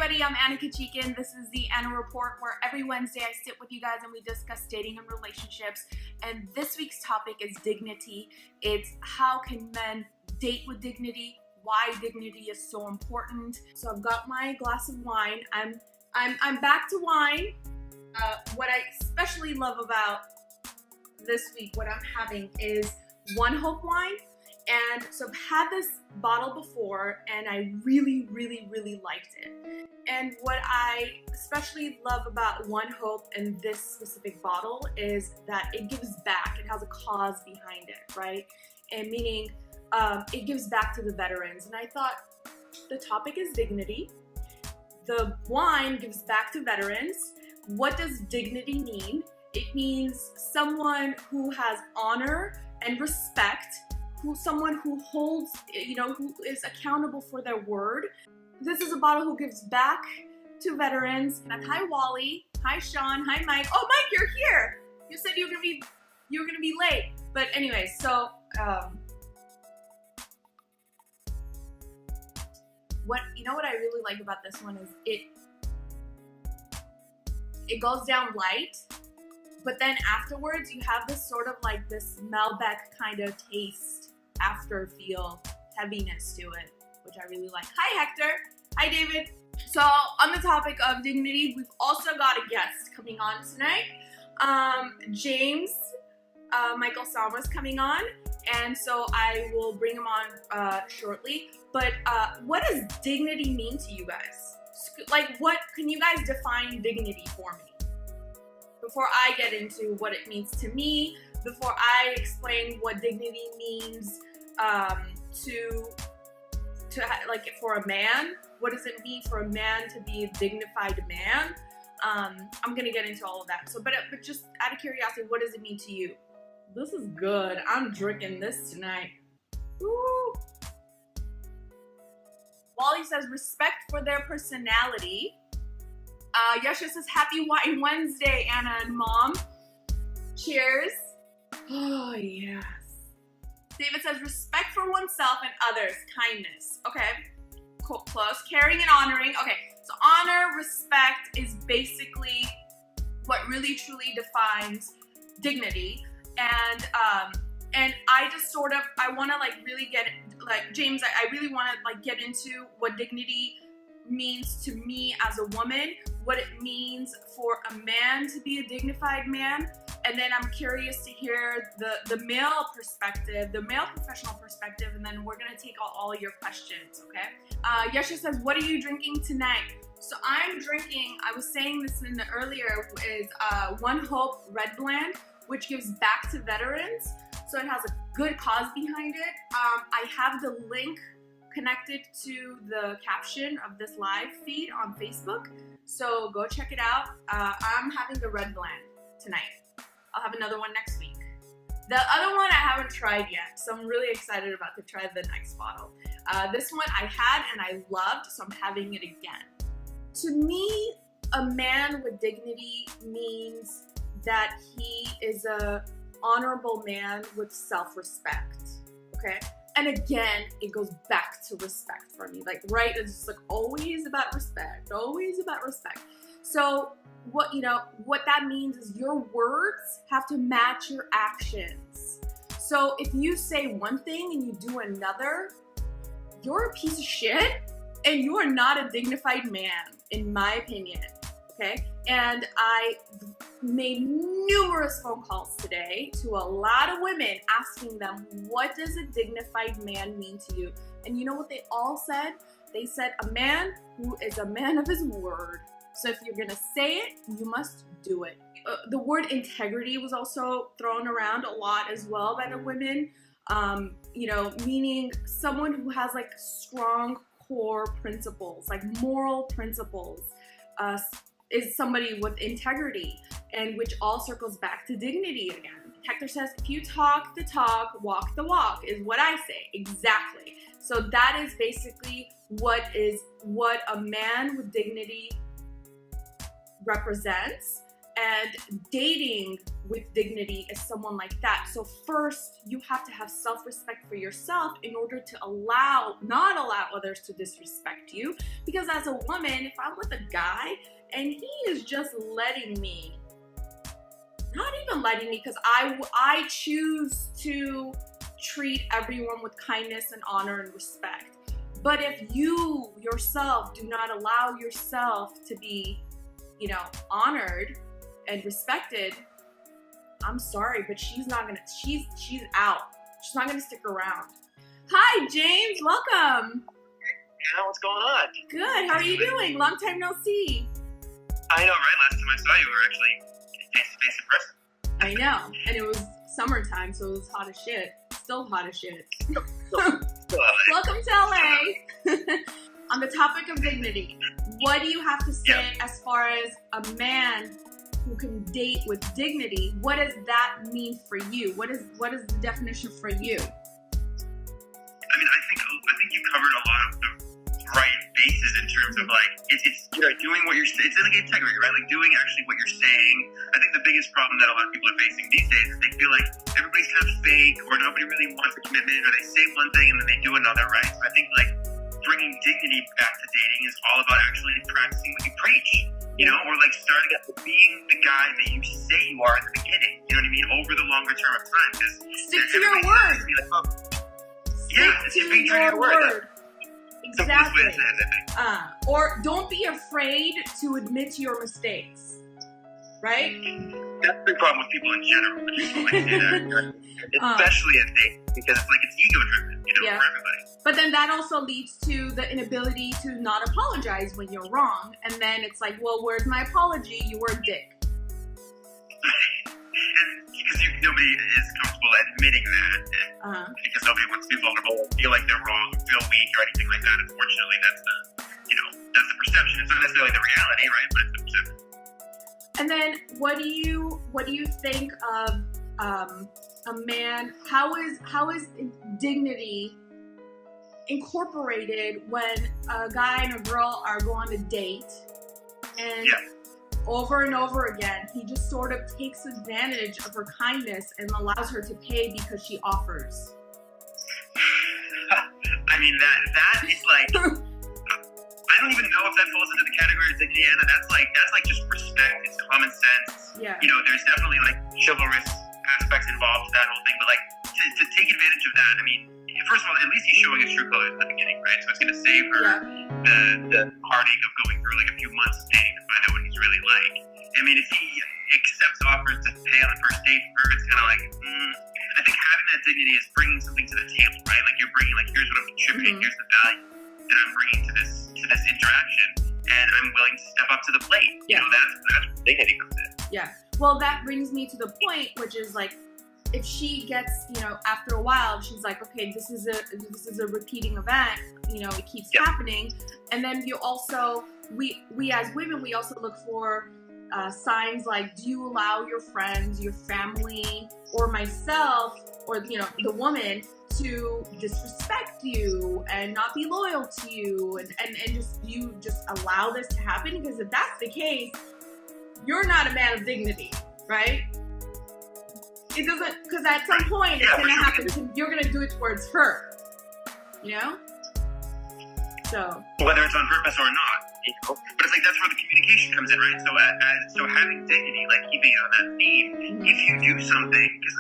everybody, I'm Anna Kachikin. This is the Anna Report, where every Wednesday I sit with you guys and we discuss dating and relationships. And this week's topic is dignity. It's how can men date with dignity, why dignity is so important. So I've got my glass of wine. I'm back to wine. What I especially love about this week, what I'm having is ONEHOPE wine. And so I've had this bottle before and I really liked it. And what I especially love about ONEHOPE and this specific bottle is that it gives back. It has a cause behind it, right? And meaning it gives back to the veterans. And I thought the topic is dignity. The wine gives back to veterans. What does dignity mean? It means someone who has honor and respect, someone who holds, who is accountable for their word. This is a bottle who gives back to veterans. And hi Wally, hi Sean, hi Mike. Oh Mike, you're here. You said you were gonna be late. But anyway, so what I really like about this one is it goes down light, but then afterwards you have this sort of like this Malbec kind of taste, after feel, heaviness to it, which I really like. Hi Hector, hi David. So on the topic of dignity, we've also got a guest coming on tonight. James Michael Salma's coming on, and so I will bring him on shortly. But what does dignity mean to you guys? Like, what can you guys define dignity for me? Before I get into what it means to me, before I explain what dignity means like for a man, what does it mean for a man to be a dignified man? I'm gonna get into all of that. So, but just out of curiosity, what does it mean to you? This is good. I'm drinking this tonight. Woo! Wally says respect for their personality. Yesha says happy Wine Wednesday, Anna and Mom. Cheers. Oh, yes. David says respect for oneself and others, kindness. Okay, cool, close. Caring and honoring. Okay, so honor, respect is basically what really truly defines dignity. And I just sort of, I want to like really get, like James, I really want to like get into what dignity means to me as a woman, what it means for a man to be a dignified man. And then I'm curious to hear the male perspective, the male professional perspective, and then we're gonna take all your questions, okay? Yesha says, what are you drinking tonight? So I'm drinking, I was saying this in the earlier, is ONEHOPE Red Blend, which gives back to veterans. So it has a good cause behind it. I have the link connected to the caption of this live feed on Facebook. So go check it out. I'm having the Red Blend tonight. I'll have another one next week. The other one I haven't tried yet, so I'm really excited about to try the next bottle. This one I had and I loved, so I'm having it again. To me, a man with dignity means that he is a honorable man with self-respect, okay? And again, it goes back to respect for me. Like, right, it's just like always about respect, always about respect. So what that means is your words have to match your actions. So if you say one thing and you do another, you're a piece of shit and you are not a dignified man, in my opinion, okay? And I made numerous phone calls today to a lot of women asking them, what does a dignified man mean to you? And you know what they all said? They said a man who is a man of his word. So if you're gonna say it, you must do it. The word integrity was also thrown around a lot as well by the women, meaning someone who has like strong core principles, like moral principles, is somebody with integrity, and which all circles back to dignity again. Hector says, if you talk the talk, walk the walk, is what I say. Exactly. So that is basically what a man with dignity represents. And dating with dignity is someone like that. So first, you have to have self-respect for yourself in order to not allow others to disrespect you. Because as a woman, if I'm with a guy and he is just letting me, not even letting me, because I choose to treat everyone with kindness and honor and respect. But if you yourself do not allow yourself to be, honored and respected, I'm sorry, but she's out. She's not gonna stick around. Hi, James, welcome. Yeah, what's going on? Good, how are you doing? Long time no see. I know, right? Last time I saw you, we were actually face to face in person. I know, and it was summertime, so it was hot as shit. Still hot as shit. Welcome to LA. On the topic of dignity, what do you have to say as far as a man who can date with dignity? What does that mean for you? What is the definition for you? I mean, I think you covered a lot of the right bases in terms of like it's doing what you're saying. It's like integrity, right? Like doing actually what you're saying. I think the biggest problem that a lot of people are facing these days is they feel like everybody's kind of fake, or nobody really wants a commitment, or they say one thing and then they do another, right? So I think like bringing dignity back to dating is all about actually practicing what you preach. Or like starting at being the guy that you say you are at the beginning. You know what I mean? Over the longer term of time, because stick to your word. Stick to your word. Exactly. Or don't be afraid to admit to your mistakes. Right? That's the problem with people in general. People like say that, especially in dating, because it's ego driven, for everybody. But then that also leads to the inability to not apologize when you're wrong. And then it's like, well, where's my apology? You were a dick. And because nobody is comfortable admitting that. Because nobody wants to be vulnerable, feel like they're wrong, feel weak, or anything like that. Unfortunately, that's the perception. It's not necessarily the reality, right? But it's the perception. And then what do you think of a man? How is dignity incorporated when a guy and a girl are going to date, and over and over again he just sort of takes advantage of her kindness and allows her to pay because she offers? I mean that is like I don't even know if that falls into the category of dignity, Anna. That's like just respect. It's common sense. Yeah. There's definitely like chivalrous aspects involved to that whole thing, but like to take advantage of that, I mean, first of all, at least he's showing his true colors at the beginning, right? So it's going to save her the heartache of going through like a few months of dating to find out what he's really like. I mean, if he accepts offers to pay on the first date for her, it's kind of like, I think having that dignity is bringing something to the table, right? Like you're bringing, like, here's what I'm contributing, here's the value that I'm bringing to this interaction, and I'm willing to step up to the plate. That's where dignity comes in. Yeah. Well, that brings me to the point, which is like, if she gets, after a while, she's like, okay, this is a repeating event, it keeps happening. And then you also, we as women, we also look for signs like, do you allow your friends, your family, or myself, or, the woman to disrespect you and not be loyal to you, and just allow this to happen? Because if that's the case, you're not a man of dignity, right? It doesn't, because at some point it's going to happen. You're going to do it towards her, So whether it's on purpose or not, but it's like that's where the communication comes in, right? So having dignity, like keeping it on that theme. If you do something, because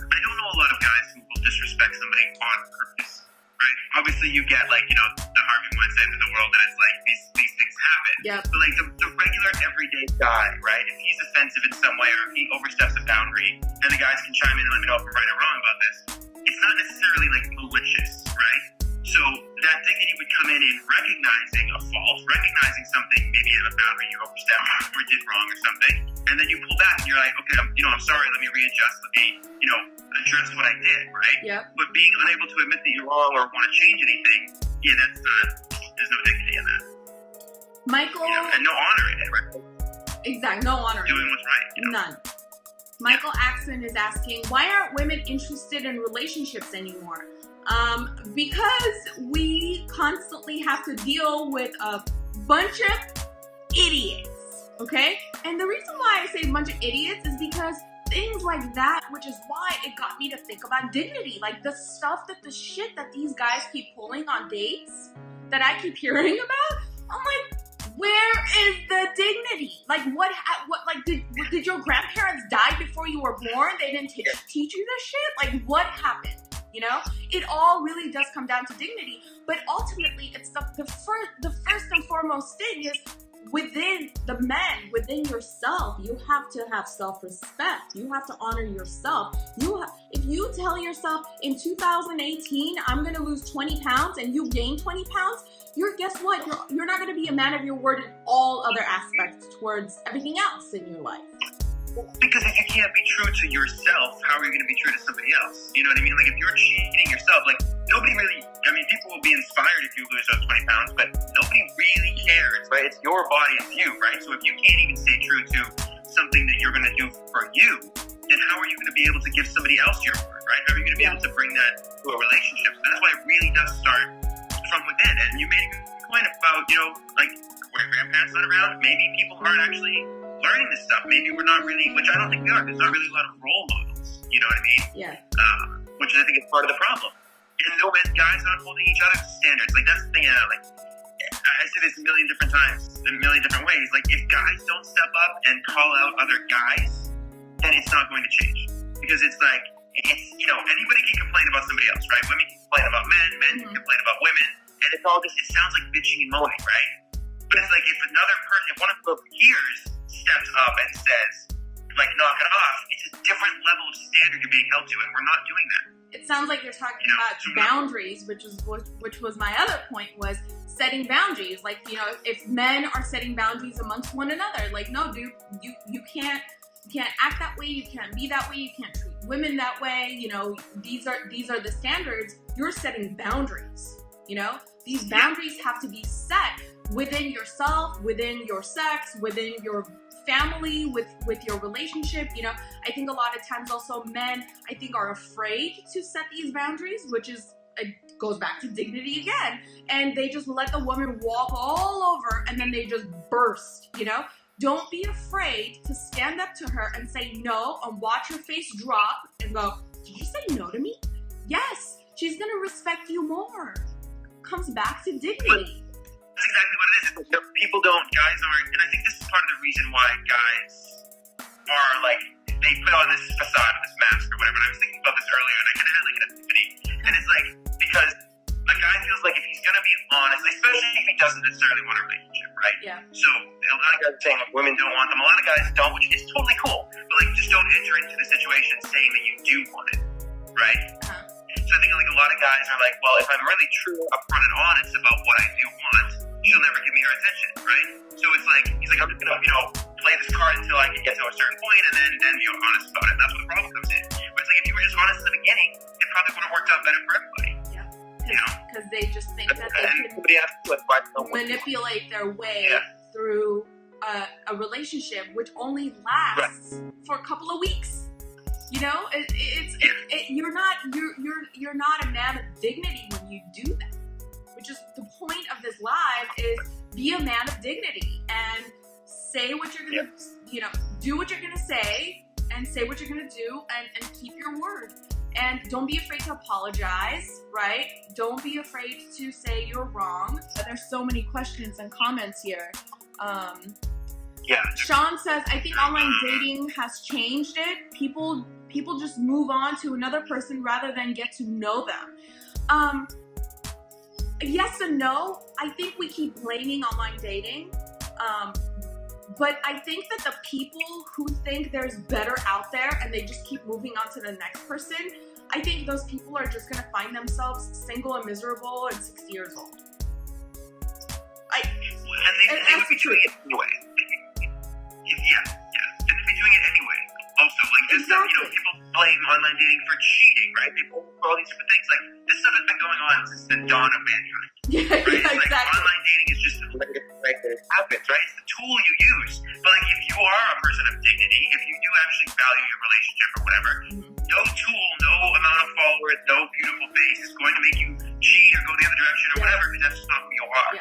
I don't know a lot of guys who will disrespect somebody on purpose, right? Obviously, you get like the Harvey Weinstein of the world, that it's like these things happen. Yep. But like the regular everyday guy, right? If he's offensive in some way, or if he oversteps a boundary, and the guys can chime in and let me know if I'm right or wrong about this, it's not necessarily like malicious, right? So that dignity would come in recognizing a fault, recognizing something, maybe a boundary you overstepped or did wrong or something, and then you pull back and you're like, okay, I'm sorry, let me readjust, let me, address what I did, right? Yeah. But being unable to admit that you're wrong or want to change anything, there's no dignity in that. Michael. And no honor in it, right? Exactly, no honor. Doing what's right. None. Michael Axon is asking, why aren't women interested in relationships anymore? Because we constantly have to deal with a bunch of idiots. Okay? And the reason why I say a bunch of idiots is because things like that, which is why it got me to think about dignity. Like the shit that these guys keep pulling on dates that I keep hearing about. I'm like, where is the dignity? Like did your grandparents die before you were born? They didn't teach you this shit? Like what happened? You know, it all really does come down to dignity. But ultimately, it's the first and foremost thing is within the men, within yourself. You have to have self-respect. You have to honor yourself. If you tell yourself in 2018, I'm going to lose 20 pounds and you gain 20 pounds, guess what? You're not going to be a man of your word in all other aspects towards everything else in your life. Because if you can't be true to yourself, how are you going to be true to somebody else? You know what I mean? Like, if you're cheating yourself, like, nobody really, I mean, people will be inspired if you lose those 20 pounds, but nobody really cares, right? It's your body, it's you, right? So if you can't even stay true to something that you're going to do for you, then how are you going to be able to give somebody else your word, right? How are you going to be able to bring that to a relationship? So that's why it really does start from within. And you made a good point about, you know, like, when grandparents not around, maybe people aren't actually learning this stuff. Maybe we're not really, which I don't think we are. There's not really a lot of role models. You know what I mean? Yeah. Which I think is part of the problem. And no, man, guys not holding each other to standards. Like, that's the thing. Like, I say this a million different times, in a million different ways. Like, if guys don't step up and call out other guys, then it's not going to change. Because it's like, you know, anybody can complain about somebody else, right? Women can complain about men, men can complain about women, and it's all just, it sounds like bitching and moaning, right? But it's like, if another person, if one of the peers steps up and says, like, knock it off, it's a different level of standard you're being held to, and we're not doing that. It sounds like you're talking about boundaries, which was my other point, was setting boundaries. Like, you know, if men are setting boundaries amongst one another, like, no, dude, you can't act that way, you can't be that way, you can't treat women that way. You know, these are the standards. You're setting boundaries. You know, these boundaries have to be set within yourself, within your sex, within your family, with your relationship. You know, I think a lot of times also men, I think, are afraid to set these boundaries, which is, it goes back to dignity again. And they just let the woman walk all over and then they just burst, you know? Don't be afraid to stand up to her and say no, and watch her face drop and go, did you say no to me? Yes, she's gonna respect you more. Comes back to dignity. That's exactly what it is. You know, guys aren't, and I think this is part of the reason why guys are like, they put on this facade, this mask or whatever. And I was thinking about this earlier, and I kind of had like an epiphany. And it's like, because a guy feels like if he's going to be honest, especially if he doesn't necessarily want a relationship, right? Yeah. So a lot of guys are saying like, women don't want them. A lot of guys don't, which is totally cool. But like, just don't enter into the situation saying that you do want it, right? Uh-huh. So I think like a lot of guys are like, well, if I'm really true, upfront, and honest about what I do want, she'll never give me her attention, right? So it's like, he's like, I'm just gonna, you know, play this card until I can get to a certain point, and then be honest about it. And that's where the problem comes in. But it's like, if you were just honest in the beginning, it probably would have worked out better for everybody. Yeah. You know? Because they just think that they can manipulate their way through a relationship, which only lasts for a couple of weeks. You know, you're not a man of dignity when you do that. Which is the point of this live, is be a man of dignity and say what you're gonna, you know, do what you're gonna say and say what you're gonna do and keep your word. And don't be afraid to apologize, right? Don't be afraid to say you're wrong. There's so many questions and comments here. Sean says, I think online dating has changed it. People just move on to another person rather than get to know them. Yes and no. I think we keep blaming online dating. But I think that the people who think there's better out there and they just keep moving on to the next person, I think those people are just going to find themselves single and miserable at 60 years old. And they would be doing it anyway. And they'd be doing it anyway. Also, like this stuff, you know, people blame online dating for cheating, right? People for all these different things. Like, this stuff has been going on since the dawn of mankind. Right? It's like, online dating is just a latest thing that happens, right? It's the tool you use. But like, if you are a person of dignity, if you do actually value your relationship or whatever, no tool, no amount of followers, no beautiful face is going to make you cheat or go the other direction or whatever, because that's just not who you are.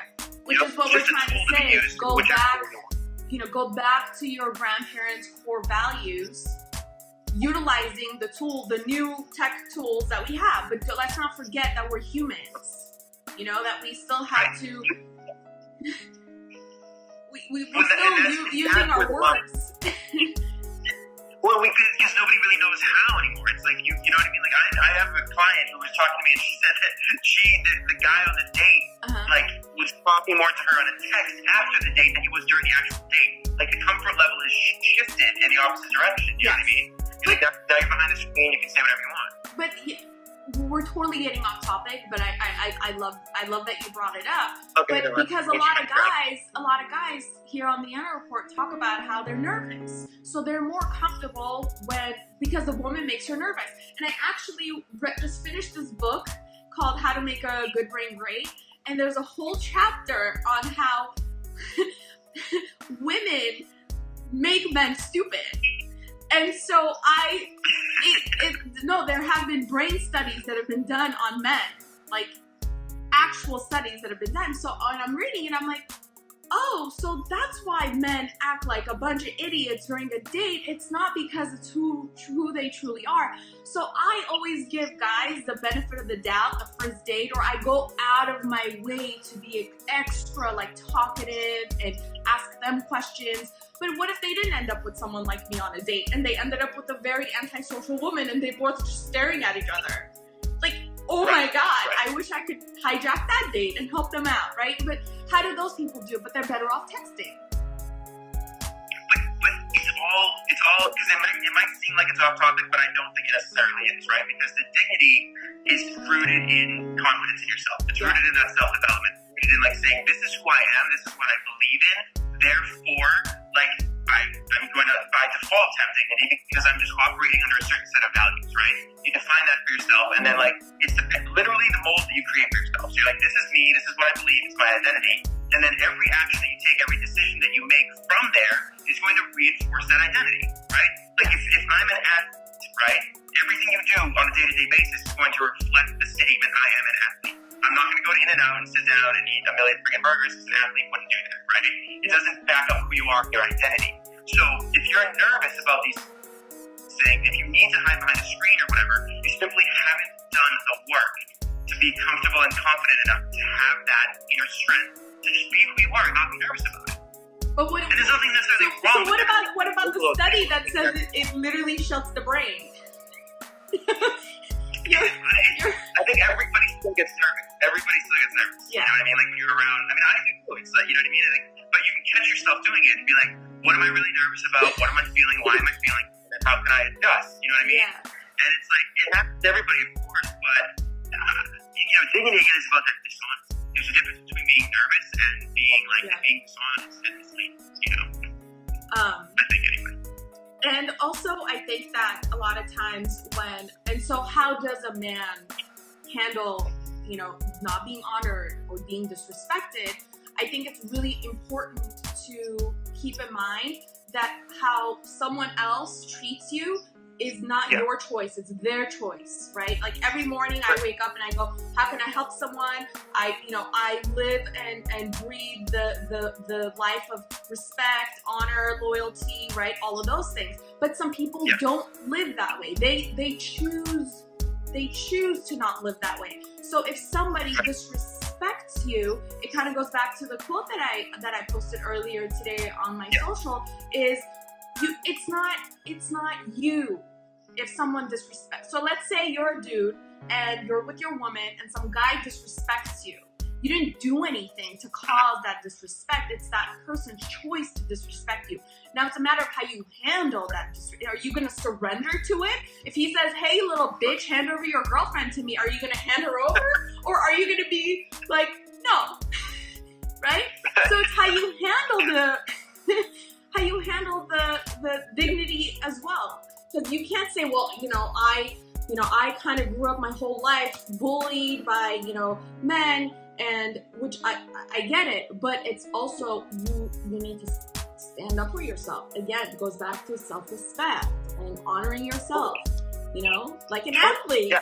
Which is what we're trying to say. Go back. go back to your grandparents' core values, utilizing the new tech tools that we have. But let's not forget that we're humans, that we still have to, we're still using our words. Well, because nobody really knows how anymore. It's like, you know what I mean? Like, I have a client who was talking to me, and she said that the guy on the date, was talking more to her on a text after the date than he was during the actual date. Like, the comfort level is shifted in the opposite direction. You know what I mean? Like, now you're behind the screen, you can say whatever you want. But we're totally getting off topic, but I love that you brought it up. Okay, but because a lot of guys here on the Anna Report talk about how they're nervous, so they're more comfortable because the woman makes her nervous. And I actually just finished this book called How to Make a Good Brain Great, and there's a whole chapter on how women make men stupid. And so there have been brain studies that have been done on men, like actual studies that have been done. So when I'm reading it, I'm like, oh, so that's why men act like a bunch of idiots during a date. It's not because it's who they truly are. So I always give guys the benefit of the doubt the first date, or I go out of my way to be extra talkative and ask them questions. But what if they didn't end up with someone like me on a date, and they ended up with a very antisocial woman, and they both just staring at each other? Like, oh my God, I wish I could hijack that date and help them out, right? But how do those people do it? But they're better off texting. But it's all, because it might seem like it's off topic, but I don't think it necessarily is, right? Because the dignity is rooted in confidence in yourself. It's rooted in that self-development. Rooted in saying, this is who I am, this is what I believe in, therefore, I'm going to, by default, have dignity because I'm just operating under a certain set of values, right? You define that for yourself, and then, it's literally the mold that you create for yourself. So you're like, this is me, this is what I believe, it's my identity. And then every action that you take, every decision that you make from there is going to reinforce that identity, right? Like, if I'm an athlete, right, everything you do on a day-to-day basis is going to reflect the statement, I am an athlete. I'm not going to go to In-N-Out and sit down and eat a million freaking burgers because an athlete wouldn't do that, right? It doesn't back up who you are, your identity. So if you're nervous about these things, if you need to hide behind a screen or whatever, you simply haven't done the work to be comfortable and confident enough to have that inner strength to just be who you are and not be nervous about it. But and there's nothing necessarily wrong with it. What about the study that says it literally shuts the brain? I think everybody still gets nervous. Everybody still gets nervous. Yeah. You know what I mean? Like when you're around, I do too. It's you know what I mean? But you can catch yourself doing it and be like, what am I really nervous about? What am I feeling? Why am I feeling? And how can I adjust? You know what I mean? Yeah. And it's it happens to everybody, of course, but dignity again is about that dishonesty. There's a difference between being nervous and being being dishonest and misleading, I think anyway. And also, I think that a lot of times so how does a man handle, not being honored or being disrespected? I think it's really important to keep in mind that how someone else treats you is not your choice, it's their choice, right? Like every morning I wake up and I go, how can I help someone? I live and breathe the life of respect, honor, loyalty, right? All of those things. But some people don't live that way. They choose to not live that way. So if somebody disrespects you, it kind of goes back to the quote that I posted earlier today on my social is it's not you if someone disrespects. So let's say you're a dude and you're with your woman and some guy disrespects you. You didn't do anything to cause that disrespect. It's that person's choice to disrespect you. Now it's a matter of how you handle that disrespect. Are you going to surrender to it? If he says, hey, little bitch, hand over your girlfriend to me, are you going to hand her over? Or are you going to be like, no? Right? So it's how you handle the dignity as well. Because you can't say, well, I kind of grew up my whole life bullied by, men, and which I get it, but it's also you need to stand up for yourself. Again, it goes back to self-respect and honoring yourself, like an athlete.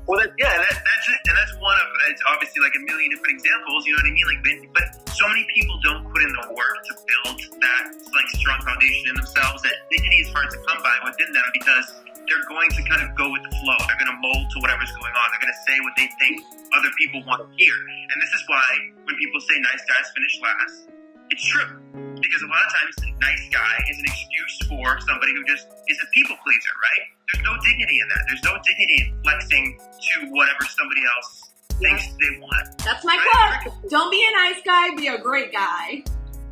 Well, that's it. And that's one of, it's obviously like a million different examples, you know what I mean? Like, but so many people don't put in the work to build that like strong foundation in themselves that dignity is hard to come by within them because they're going to kind of go with the flow. They're going to mold to whatever's going on. They're going to say what they think other people want to hear. And this is why when people say nice guys finish last, it's true. Because a lot of times, nice guy is an excuse for somebody who just is a people pleaser, right? There's no dignity in that. There's no dignity in flexing to whatever somebody else thinks they want. That's my quote. Don't be a nice guy, be a great guy.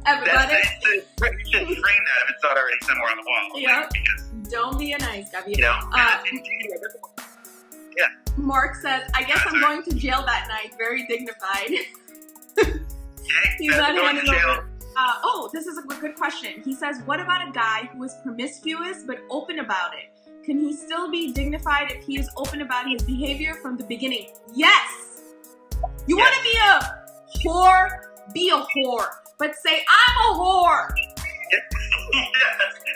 Everybody. You should frame that if it's not already somewhere on the wall. Yeah. Because, don't be a nice guy. Be yeah. Mark says, I guess I'm going to jail that night. Very dignified. He's not handing over. This is a good question. He says, what about a guy who is promiscuous but open about it? Can he still be dignified if he is open about his behavior from the beginning? Yes! You want to be a whore? Be a whore. But say, I'm a whore!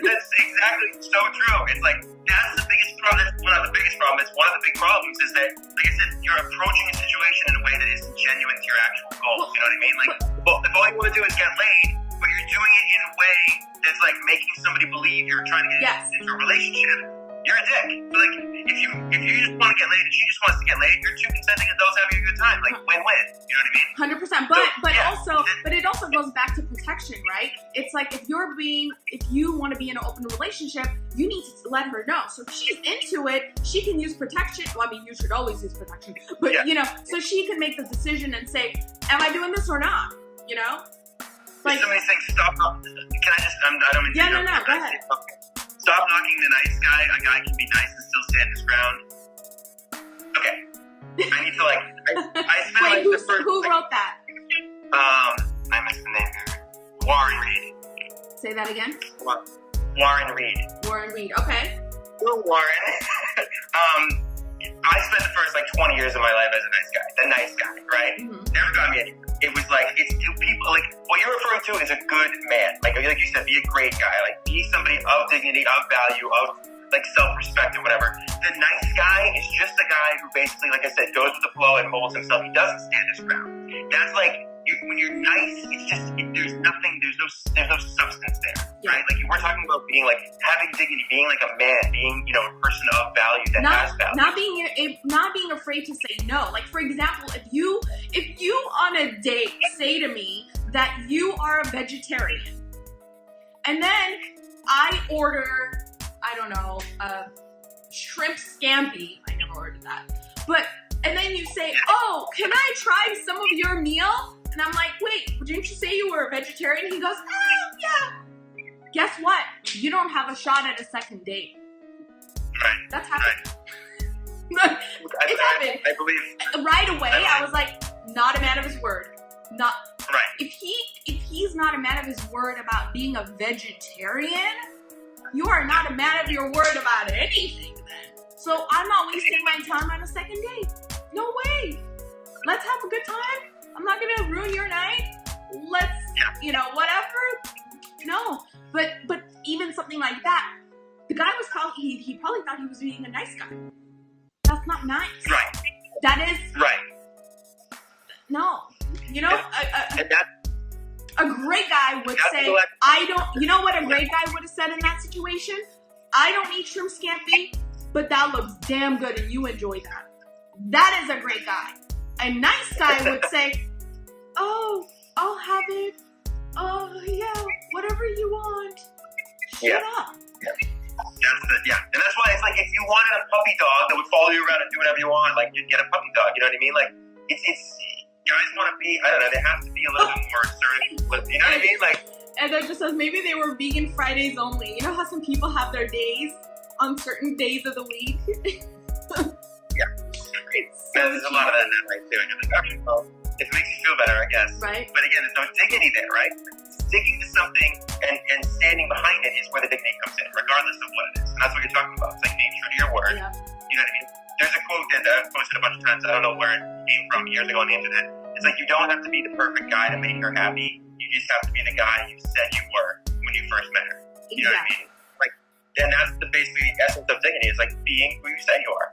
That's exactly so true. It's like, that's the biggest problem. That's not the biggest problem. It's one of the big problems is that, like I said, you're approaching a situation in a way that isn't genuine to your actual goals. You know what I mean? Like, well, if all you want to do is get laid, but you're doing it in a way that's like making somebody believe you're trying to get into a relationship, you're a dick. But like, if you just want to get laid and she just wants to get laid, you're two consenting adults having a good time. Like, win-win. You know what I mean? 100%. But it also goes back to protection, right? It's like if you want to be in an open relationship, you need to let her know. So if she's into it, she can use protection. Well, I mean, you should always use protection. But, so she can make the decision and say, am I doing this or not? You know? Like, somebody's saying, stop. Can I just, I don't mean to no, go ahead. Stop knocking the nice guy. A guy can be nice and still stand his ground. Okay. I need to I spent who wrote that? I missed the name here. Warren Reed. Say that again? Warren Reed. Warren Reed, okay. Well, Warren. I spent the first 20 years of my life as a nice guy. The nice guy, right? Mm-hmm. Never got me anywhere. It was people, what you're referring to is a good man. Like you said, be a great guy. Be somebody of dignity, of value, of self-respect and whatever. The nice guy is just a guy who basically, like I said, goes with the flow and molds himself. He doesn't stand his ground. That's when you're nice, it's just, there's no substance there, right? We're talking about being having dignity, being a man, being, a person of value that has value. Not being afraid to say no. For example, if you on a date say to me that you are a vegetarian, and then I order, I don't know, shrimp scampi. I never ordered that. And then you say, oh, can I try some of your meal? And I'm like, wait, didn't you say you were a vegetarian? He goes, yeah. Guess what? You don't have a shot at a second date. Right. That's happened. Right. It happened. I believe. Right away, I was like, not a man of his word. Not. Right. If he's not a man of his word about being a vegetarian, you are not a man of your word about anything then. So I'm not wasting my time on a second date. No way. Let's have a good time. I'm not gonna ruin your night. Let's, whatever. No, but even something like that, the guy was probably he probably thought he was being a nice guy. That's not nice. Right. That is right. No, and a great guy would say, I don't. You know what a great guy would have said in that situation? I don't eat shrimp scampi, but that looks damn good, and you enjoy that. That is a great guy. A nice guy would say, oh, I'll have it. Oh, yeah, whatever you want. Shut up. Yeah. And that's why it's if you wanted a puppy dog that would follow you around and do whatever you want, you'd get a puppy dog. You know what I mean? It's guys want to be, I don't know, they have to be a little bit more assertive. You know what I mean? And then just says maybe they were vegan Fridays only. You know how some people have their days on certain days of the week? Yeah. There's a lot of that in that life too. And you're okay, well, if it makes you feel better, I guess. Right. But again, there's no dignity there, right? Sticking to something and standing behind it is where the dignity comes in, regardless of what it is. And that's what you're talking about. It's being true to your word. Yeah. You know what I mean? There's a quote that I've posted a bunch of times. I don't know where it came from years ago on the internet. It's you don't have to be the perfect guy to make her happy. You just have to be the guy you said you were when you first met her. You know what I mean? And that's the basically essence of dignity. It's being who you say you are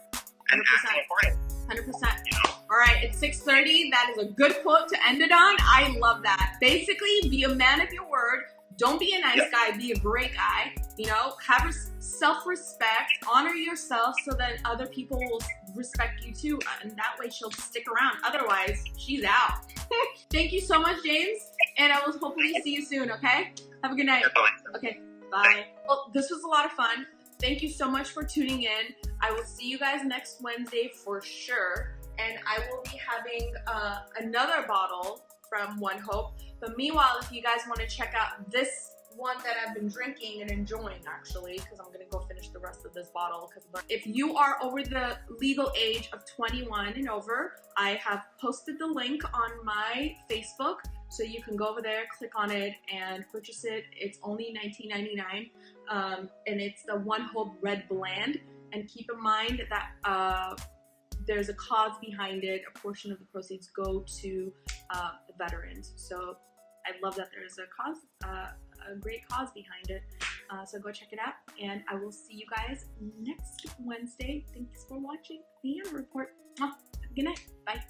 and 100%. acting accordingly. 100%. All right, it's 6:30. That is a good quote to end it on. I love that. Basically, be a man of your word. Don't be a nice guy, be a great guy. You know, have self-respect, honor yourself so that other people will respect you too. And that way she'll stick around. Otherwise, she's out. Thank you so much, James. And I will hopefully see you soon, okay? Have a good night. Okay, bye. Well, this was a lot of fun. Thank you so much for tuning in. I will see you guys next Wednesday for sure. And I will be having another bottle from ONEHOPE. But meanwhile, if you guys want to check out this one that I've been drinking and enjoying, actually, because I'm going to go finish the rest of this bottle. If you are over the legal age of 21 and over, I have posted the link on my Facebook. So you can go over there, click on it, and purchase it. It's only $19.99. And it's the ONEHOPE Red Blend. And keep in mind that there's a cause behind it. A portion of the proceeds go to the veterans. So I love that there's a great cause behind it. So go check it out, and I will see you guys next Wednesday. Thanks for watching the Anna Report. Good night. Bye.